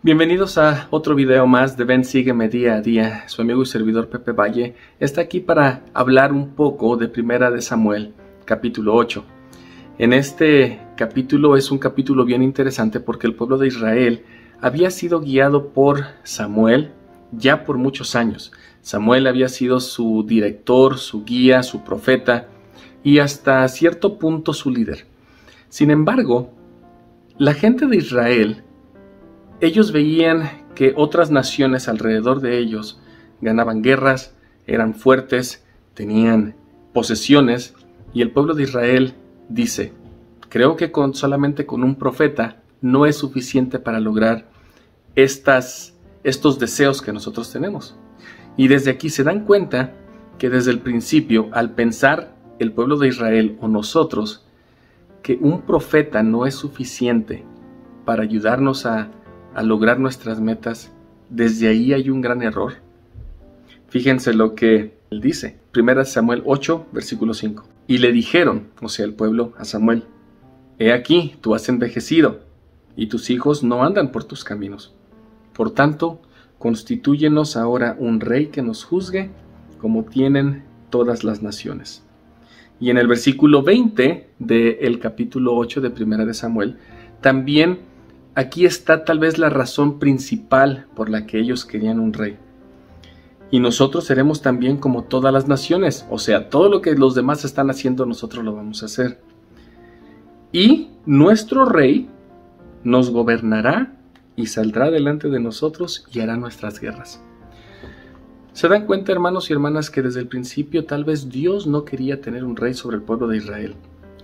Bienvenidos a otro video más de Ven, sígueme día a día. Su amigo y servidor Pepe Valle está aquí para hablar un poco de Primera de Samuel, capítulo 8. En este capítulo es un capítulo bien interesante porque el pueblo de Israel había sido guiado por Samuel ya por muchos años. Samuel había sido su director, su guía, su profeta y hasta cierto punto su líder. Sin embargo, la gente de Israel, ellos veían que otras naciones alrededor de ellos ganaban guerras, eran fuertes, tenían posesiones, y el pueblo de Israel dice: creo que solamente con un profeta no es suficiente para lograr estos deseos que nosotros tenemos. Y desde aquí se dan cuenta que desde el principio, al pensar el pueblo de Israel o nosotros que un profeta no es suficiente para ayudarnos a lograr nuestras metas, desde ahí hay un gran error. Fíjense lo que él dice, 1 Samuel 8, versículo 5. Y le dijeron, o sea el pueblo, a Samuel: he aquí, tú has envejecido, y tus hijos no andan por tus caminos. Por tanto, constitúyenos ahora un rey que nos juzgue, como tienen todas las naciones. Y en el versículo 20 del capítulo 8 de 1 de Samuel, también aquí está tal vez la razón principal por la que ellos querían un rey. Y nosotros seremos también como todas las naciones, o sea, todo lo que los demás están haciendo, nosotros lo vamos a hacer. Y nuestro rey nos gobernará y saldrá delante de nosotros y hará nuestras guerras. ¿Se dan cuenta, hermanos y hermanas, que desde el principio tal vez Dios no quería tener un rey sobre el pueblo de Israel?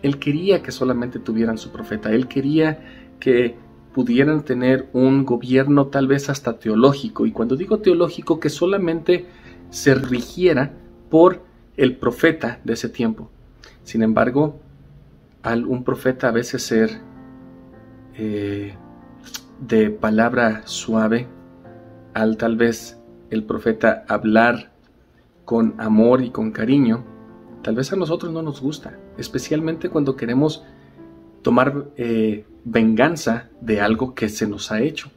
Él quería que solamente tuvieran su profeta. Él quería que pudieran tener un gobierno tal vez hasta teológico, y cuando digo teológico, que solamente se rigiera por el profeta de ese tiempo. Sin embargo, al un profeta a veces ser de palabra suave, al tal vez el profeta hablar con amor y con cariño, tal vez a nosotros no nos gusta, especialmente cuando queremos tomar venganza de algo que se nos ha hecho.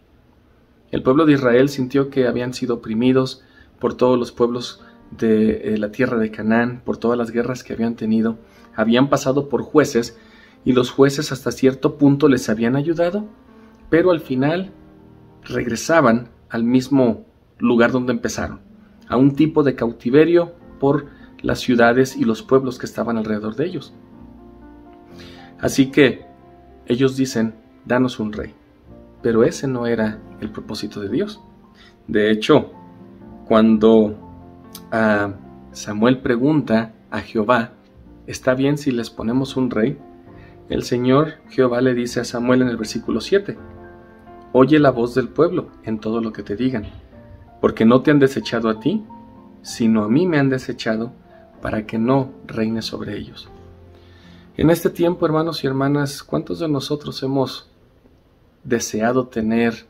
El pueblo de Israel sintió que habían sido oprimidos por todos los pueblos de la tierra de Canaán, por todas las guerras que habían tenido. Habían pasado por jueces y los jueces hasta cierto punto les habían ayudado, pero al final regresaban al mismo lugar donde empezaron, a un tipo de cautiverio por las ciudades y los pueblos que estaban alrededor de ellos. Así que ellos dicen: danos un rey. Pero ese no era el propósito de Dios. De hecho, cuando Samuel pregunta a Jehová: ¿está bien si les ponemos un rey? El Señor Jehová le dice a Samuel en el versículo 7: oye la voz del pueblo en todo lo que te digan, porque no te han desechado a ti, sino a mí me han desechado, para que no reine sobre ellos. En este tiempo, hermanos y hermanas, ¿cuántos de nosotros hemos deseado tener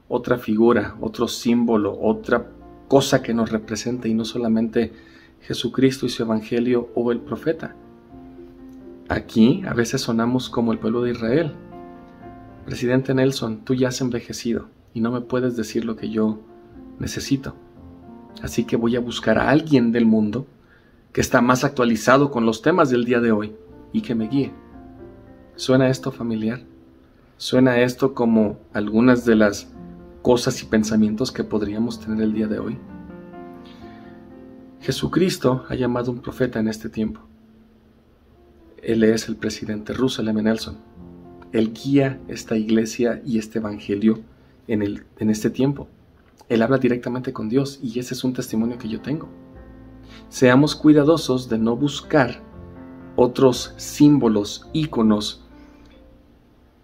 otra figura, otro símbolo, otra cosa que nos represente, y no solamente Jesucristo y su evangelio o el profeta? Aquí a veces sonamos como el pueblo de Israel: presidente Nelson, tú ya has envejecido y no me puedes decir lo que yo necesito, así que voy a buscar a alguien del mundo que está más actualizado con los temas del día de hoy y que me guíe. ¿Suena esto familiar? ¿Suena esto como algunas de las cosas y pensamientos que podríamos tener el día de hoy? Jesucristo ha llamado un profeta en este tiempo. Él es el presidente Russell M. Nelson. Él guía esta iglesia y este evangelio en este tiempo. Él habla directamente con Dios, y ese es un testimonio que yo tengo. Seamos cuidadosos de no buscar otros símbolos, íconos,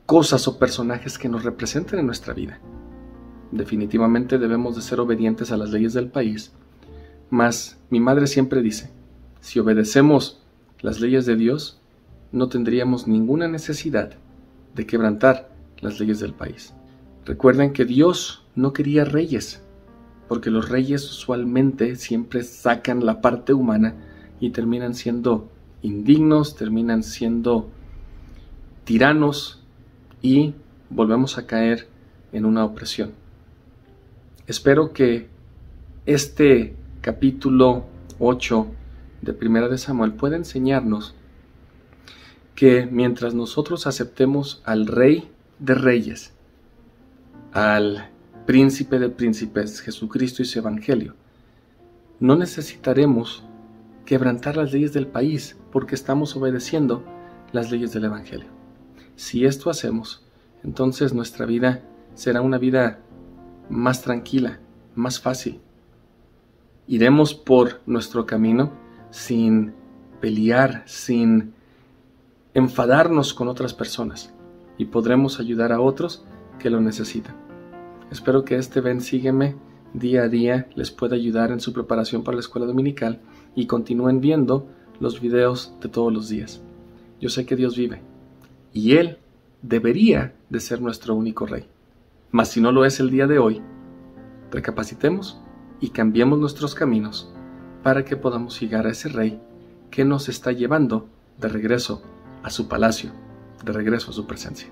cosas o personajes que nos representen en nuestra vida. Definitivamente debemos de ser obedientes a las leyes del país, mas mi madre siempre dice: si obedecemos las leyes de Dios, no tendríamos ninguna necesidad de quebrantar las leyes del país. Recuerden que Dios no quería reyes, porque los reyes usualmente siempre sacan la parte humana y terminan siendo indignos, terminan siendo tiranos y volvemos a caer en una opresión. Espero que este capítulo 8 de Primera de Samuel pueda enseñarnos que mientras nosotros aceptemos al Rey de Reyes, al Príncipe de Príncipes, Jesucristo y su Evangelio, no necesitaremos quebrantar las leyes del país porque estamos obedeciendo las leyes del Evangelio. Si esto hacemos, entonces nuestra vida será una vida más tranquila, más fácil. Iremos por nuestro camino sin pelear, sin enfadarnos con otras personas, y podremos ayudar a otros que lo necesitan. Espero que este Ven Sígueme día a día les pueda ayudar en su preparación para la escuela dominical y continúen viendo los videos de todos los días. Yo sé que Dios vive y Él debería de ser nuestro único Rey. Mas si no lo es el día de hoy, recapacitemos y cambiemos nuestros caminos para que podamos llegar a ese Rey que nos está llevando de regreso a su palacio, de regreso a su presencia.